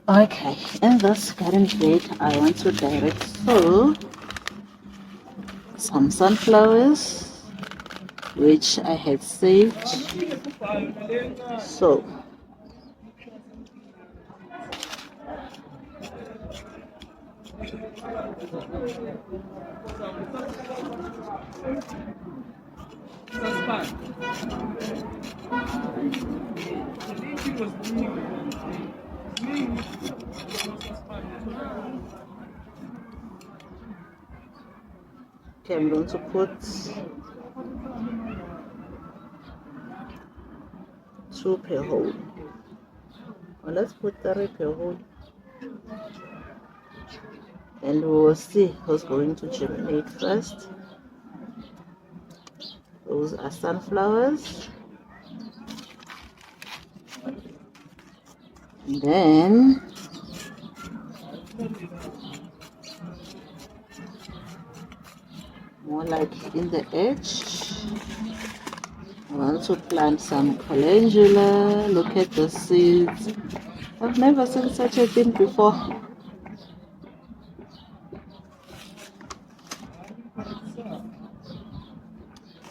Okay, in this garden bed, I want to direct sow some sunflowers, which I had saved. So, okay, I'm going to put two per hole. Well, let's put three per hole, and we will see who's going to germinate first. Those are sunflowers. And then more like in the edge, I want to plant some calendula. Look at the seeds. I've never seen such a thing before.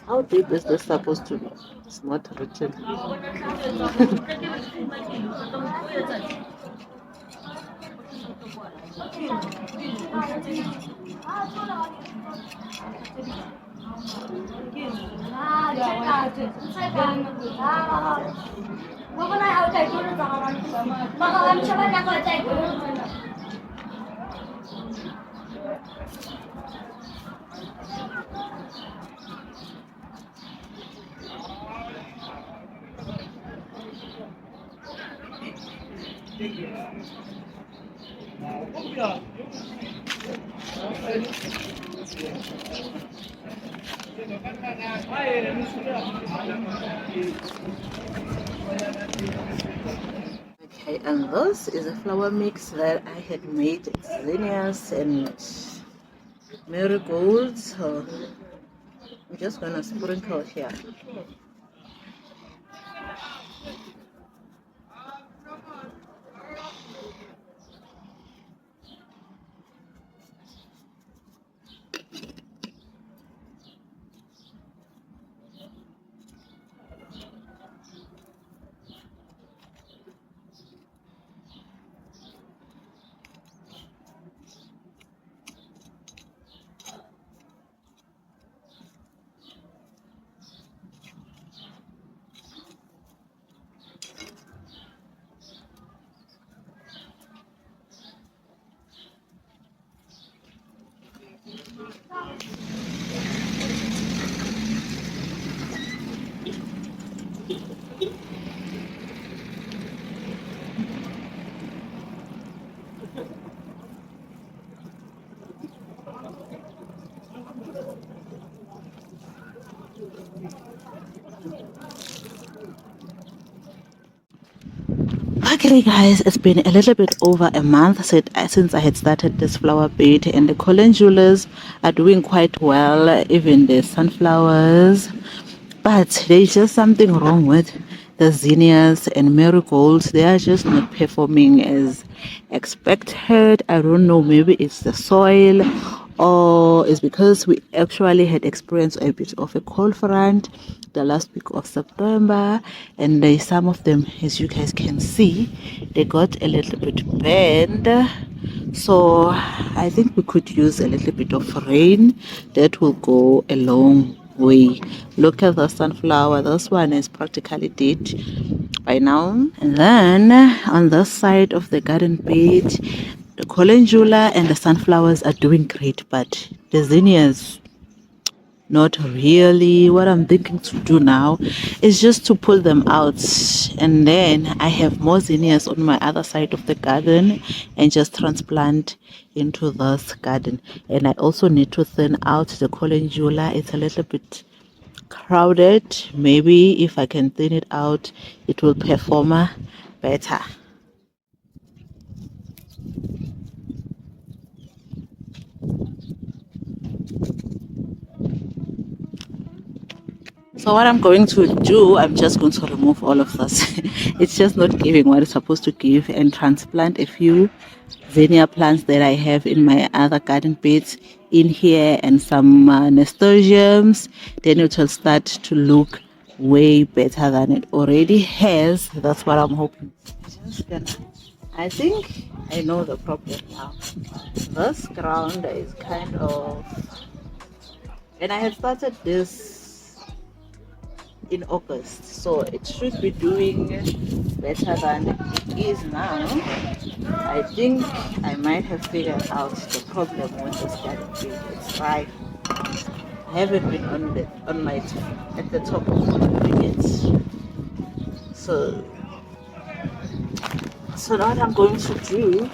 How deep is this supposed to be? It's not written. Okay, and this is a flower mix that I had made zinnias and marigolds. So I'm just gonna sprinkle here. Okay guys, it's been a little bit over a month since I had started this flower bed, and the calendulas are doing quite well, even the sunflowers, but there's just something wrong with the zinnias and marigolds. They are just not performing as expected. I don't know, maybe it's the soil, or it's because we actually had experienced a bit of a cold front the last week of September, and some of them, as you guys can see, they got a little bit burned. So I think we could use a little bit of rain. That will go a long way. Look at the sunflower. This one is practically dead by now. And then on this side of the garden bed, the calendula and the sunflowers are doing great, but the zinnias, not really. What I'm thinking to do now is just to pull them out, and then I have more zinnias on my other side of the garden and just transplant into this garden. And I also need to thin out the calendula. It's a little bit crowded. Maybe if I can thin it out, it will perform better. So So what I'm going to do, I'm just going to remove all of this. It's just not giving what it's supposed to give, and transplant a few zinnia plants that I have in my other garden beds in here, and some nasturtiums. Then it will start to look way better than it already has. That's what I'm hoping. I think I know the problem now. This ground is kind of, and I had started this in August, so it should be doing better than it is now. I think I might have figured out the problem with this garden bed. It's dry. I haven't been on my at the top of doing it. So now what I'm going to do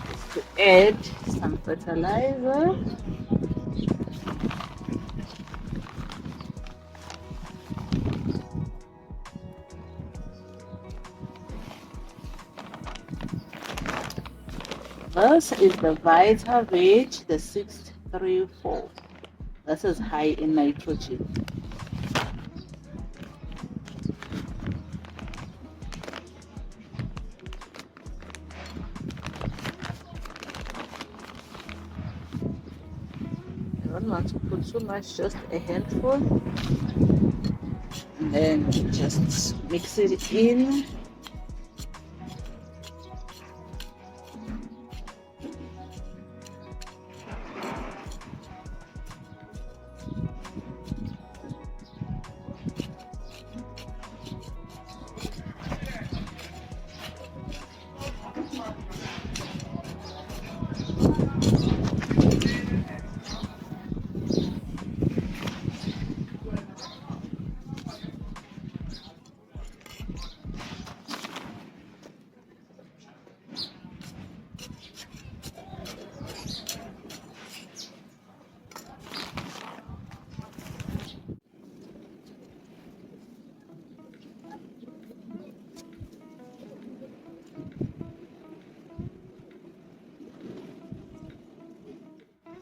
is to add some fertilizer. This is the VitaVeg, the 634. This is high in nitrogen. I don't want to put too much, just a handful. And then just mix it in.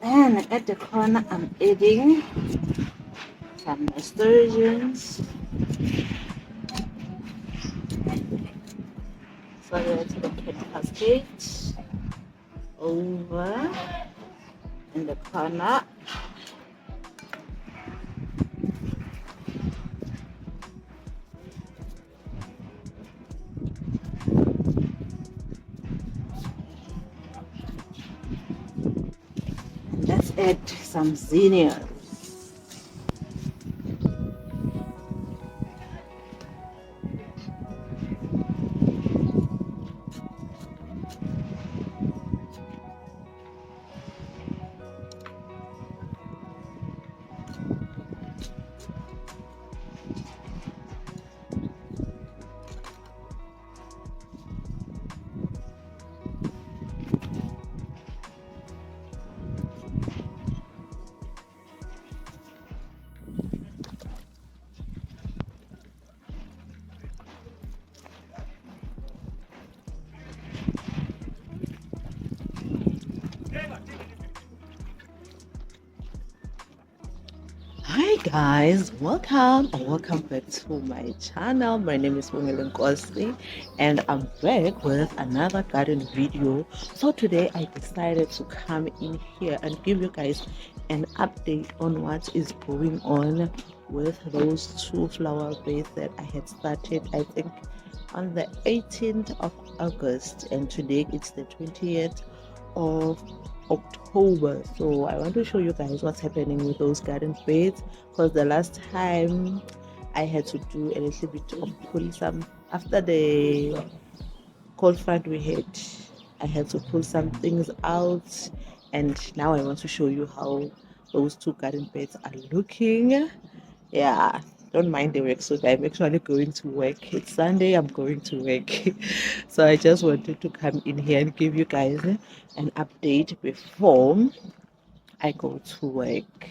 And at the corner, I'm adding some nasturtiums so that it can cascade over in the corner. And let's add some zinnias. Hi guys, welcome or welcome back to my channel. My name is Wongelen Kosi and I'm back with another garden video. So today I decided to come in here and give you guys an update on what is going on with those two flower beds that I had started, I think on the 18th of August, and today it's the 20th of October. So I want to show you guys what's happening with those garden beds, because the last time I had to do a little bit of pull some after the cold front we had. I had to pull some things out, and now I want to show you how those two garden beds are looking. Yeah, don't mind the work. So I'm actually going to work. It's Sunday, I'm going to work. So I just wanted to come in here and give you guys an update before I go to work.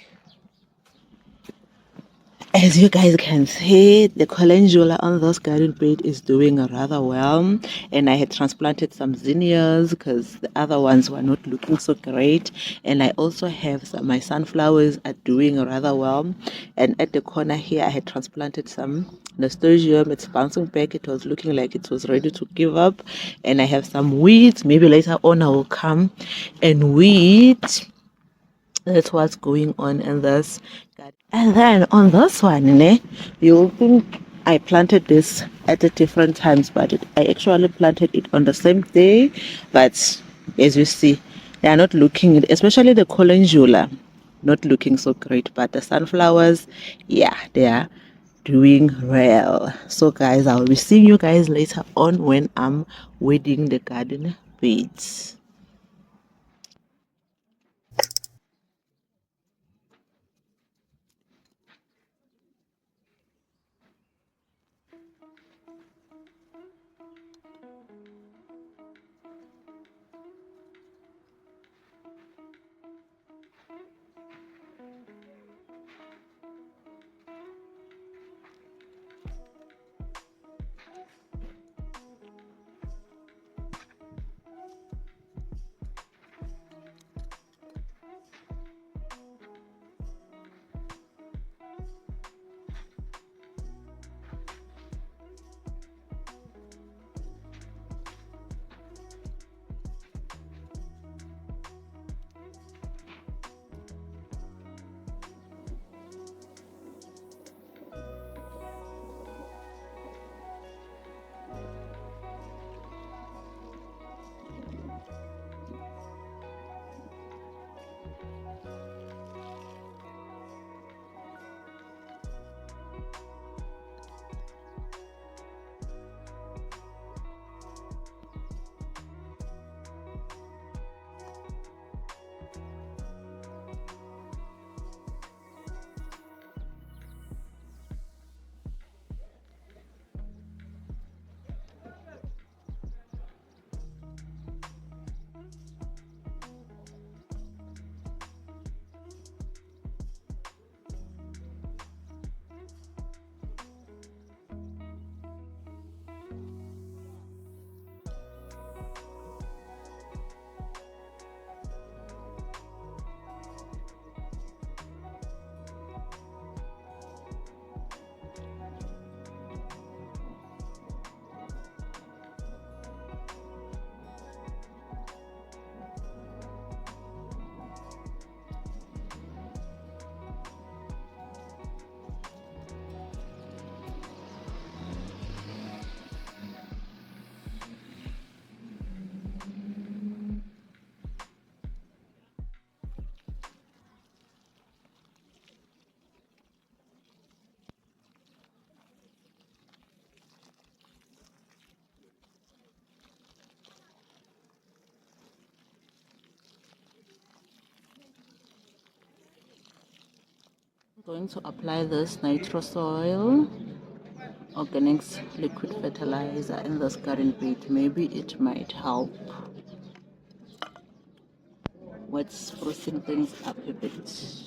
As you guys can see, the calendula on this garden bed is doing rather well, and I had transplanted some zinnias because the other ones were not looking so great. And I also have my sunflowers are doing rather well. And at the corner here, I had transplanted some nasturtium. It's bouncing back. It was looking like it was ready to give up. And I have some weeds. Maybe later on I will come and weed. That's what's going on in this garden. And then on this one, you'll think I planted this at the different times, but I actually planted it on the same day. But as you see, they are not looking, especially the calendula, not looking so great. But the sunflowers, yeah, they are doing well. So guys, I'll be seeing you guys later on when I'm weeding the garden beds. Going to apply this nitro soil organics liquid fertilizer in this garden bed. Maybe it might help with sprucing things up a bit.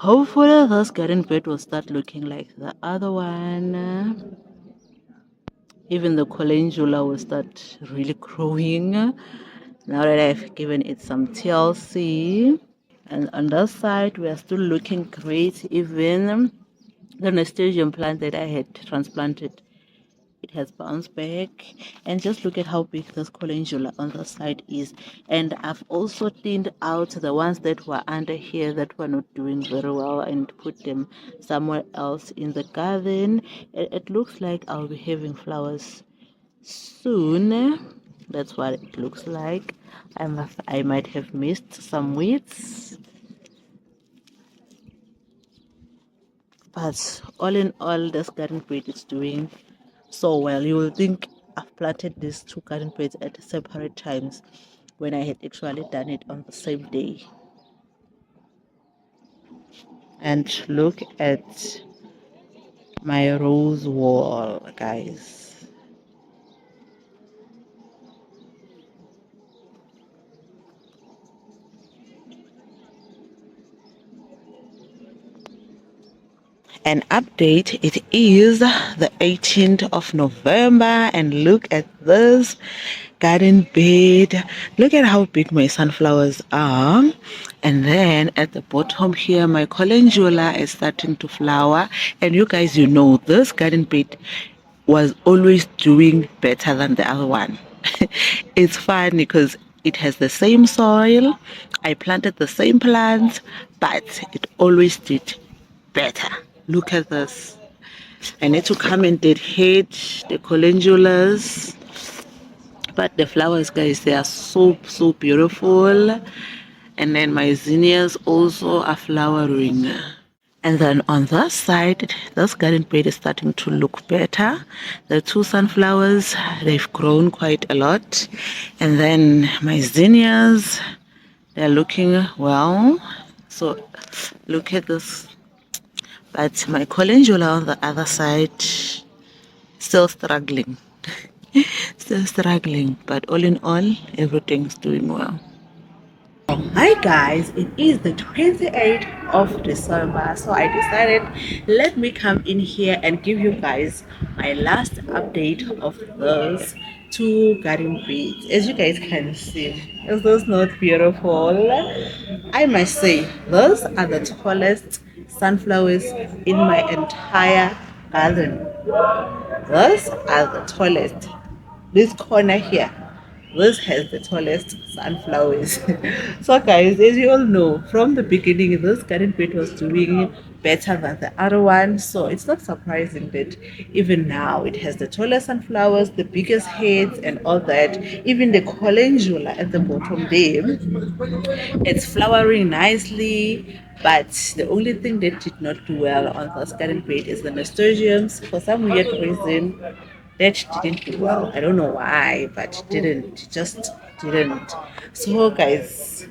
Hopefully this garden bed will start looking like the other one. Even the calendula will start really growing now that I've given it some TLC. And on this side, we are still looking great. Even the nasturtium plant that I had transplanted, it has bounced back. And just look at how big this calendula on the side is. And I've also thinned out the ones that were under here that were not doing very well and put them somewhere else in the garden. It looks like I'll be having flowers soon. That's what it looks like. I might have missed some weeds, but all in all, this garden bed is doing so well. You will think I've planted these two garden beds at separate times when I had actually done it on the same day. And look at my rose wall, guys. An update, it is the 18th of November, and look at this garden bed. Look at how big my sunflowers are. And then at the bottom here, my calendula is starting to flower. And you guys, you know, this garden bed was always doing better than the other one. It's funny because it has the same soil, I planted the same plants, but it always did better. Look at this. I need to come and deadhead the calendulas, but the flowers, guys, they are so beautiful. And then my zinnias also are flowering. And then on that side, this garden bed is starting to look better. The two sunflowers, they've grown quite a lot. And then my zinnias, they're looking well. So look at this. But my calendula on the other side, still struggling. Still struggling. But all in all, everything's doing well. Hi guys, it is the 28th of December, so I decided let me come in here and give you guys my last update of those two garden beds. As you guys can see, is this not beautiful? I must say, those are the tallest sunflowers in my entire garden. Those are the tallest. This corner here, this has the tallest sunflowers. So guys, as you all know, from the beginning, this garden bed was doing better than the other one. So it's not surprising that even now it has the tallest sunflowers, the biggest heads and all that. Even the calendula at the bottom there, it's flowering nicely. But the only thing that did not do well on this garden bed is the nasturtiums. For some weird reason, that didn't do well. I don't know why, but it didn't. It just didn't. So guys,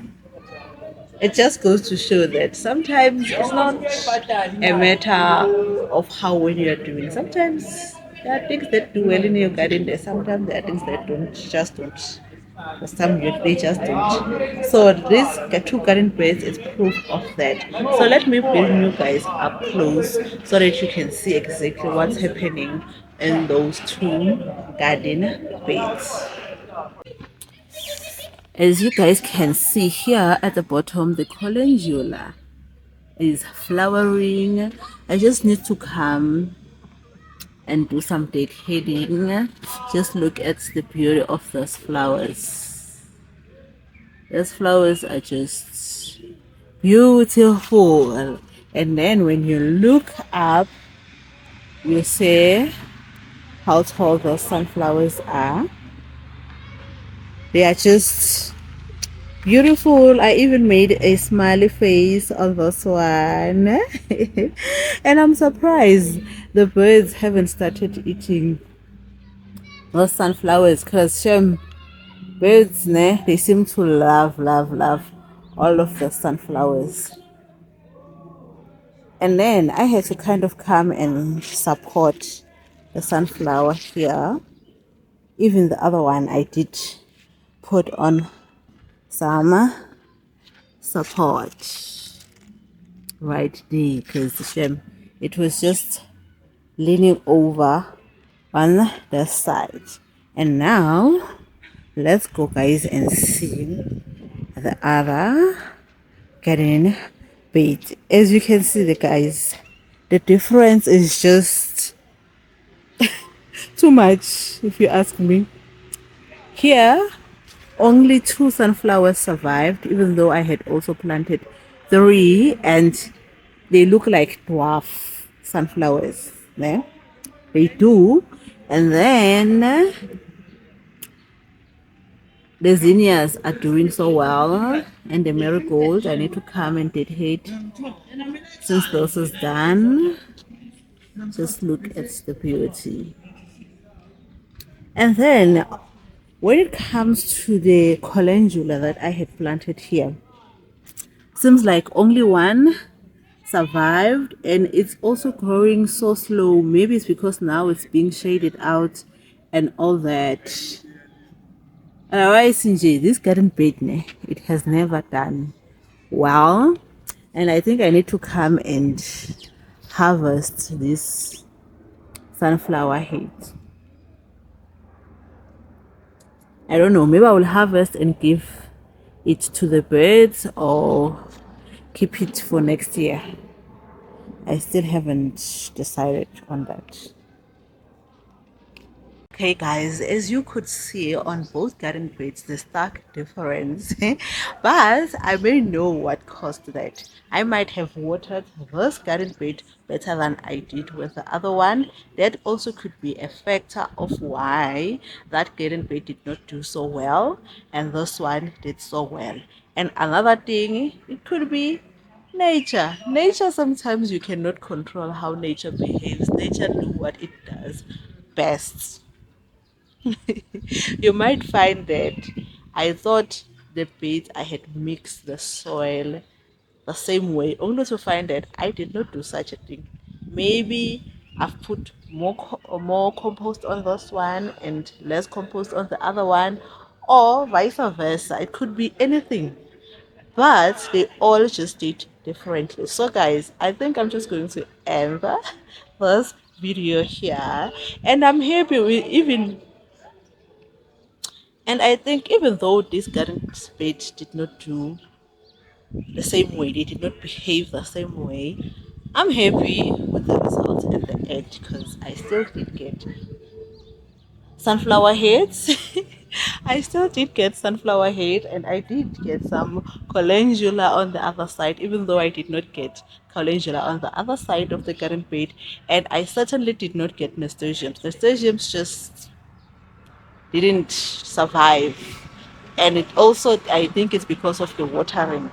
it just goes to show that sometimes it's not a matter of how well you are doing. Sometimes there are things that do well in your garden. Sometimes there are things that don't. For some years they just don't. So these two garden beds is proof of that. So let me bring you guys up close so that you can see exactly what's happening in those two garden beds. As you guys can see here at the bottom, the calendula is flowering. I just need to come and do some deadheading. Just look at the beauty of those flowers. Those flowers are just beautiful. And then when you look up, you see how tall those sunflowers are. They are just beautiful. I even made a smiley face on this one. And I'm surprised the birds haven't started eating those sunflowers, because birds, they seem to love all of the sunflowers. And then I had to kind of come and support the sunflower here. Even the other one, I did put on some support. right there, because it was just leaning over on the side. And now let's go, guys, and see the other garden bed. As you can see, the guys, the difference is just too much, if you ask me. Here only 2 sunflowers survived, even though I had also planted 3, and they look like dwarf sunflowers. Yeah? They do. And then the zinnias are doing so well, and the marigold, I need to come and dedicate since this is done. Just look at the beauty. And then when it comes to the calendula that I had planted here, seems like only one survived, and it's also growing so slow. Maybe it's because now it's being shaded out and all that. Otherwise, this garden bed, it has never done well, and I think I need to come and harvest this sunflower head. I don't know, maybe I will harvest and give it to the birds or keep it for next year. I still haven't decided on that. Okay, guys, as you could see on both garden beds, the stark difference, but I may know what caused that. I might have watered this garden bed better than I did with the other one. That also could be a factor of why that garden bed did not do so well and this one did so well. And another thing, it could be nature. Sometimes you cannot control how nature behaves. Nature do what it does best. You might find that I thought the beds I had mixed the soil the same way, only to find that I did not do such a thing. Maybe I've put more compost on this one and less compost on the other one, or vice versa. It could be anything, but they all just did differently. So, guys, I think I'm just going to end this video here, and I'm happy with even. And I think even though this garden spade did not do the same way, they did not behave the same way, I'm happy with the results in the end because I still did get sunflower heads. I still did get sunflower head, and I did get some calendula on the other side, even though I did not get calendula on the other side of the garden bed. And I certainly did not get nasturtiums. Nasturtiums just didn't survive, and it also, I think it's because of the watering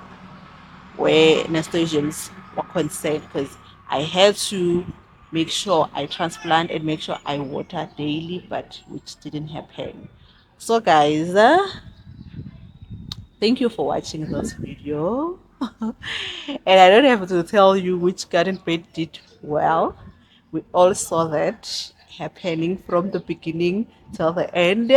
where nasturtiums were concerned, because I had to make sure I transplant and make sure I water daily, but which didn't happen. So, guys, thank you for watching this video. And I don't have to tell you which garden bed did well. We all saw that happening from the beginning till the end.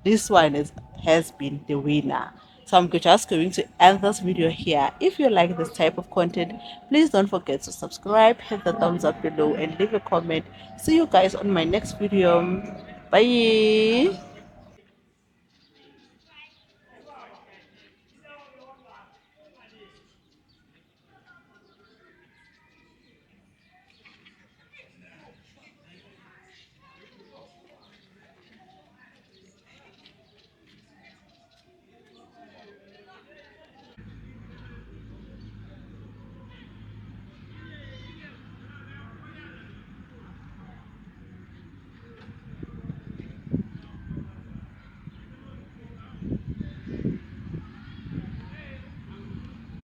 This one has been the winner. So I'm just going to end this video here. If you like this type of content, please don't forget to subscribe, hit the thumbs up below, and leave a comment. See you guys on my next video. Bye.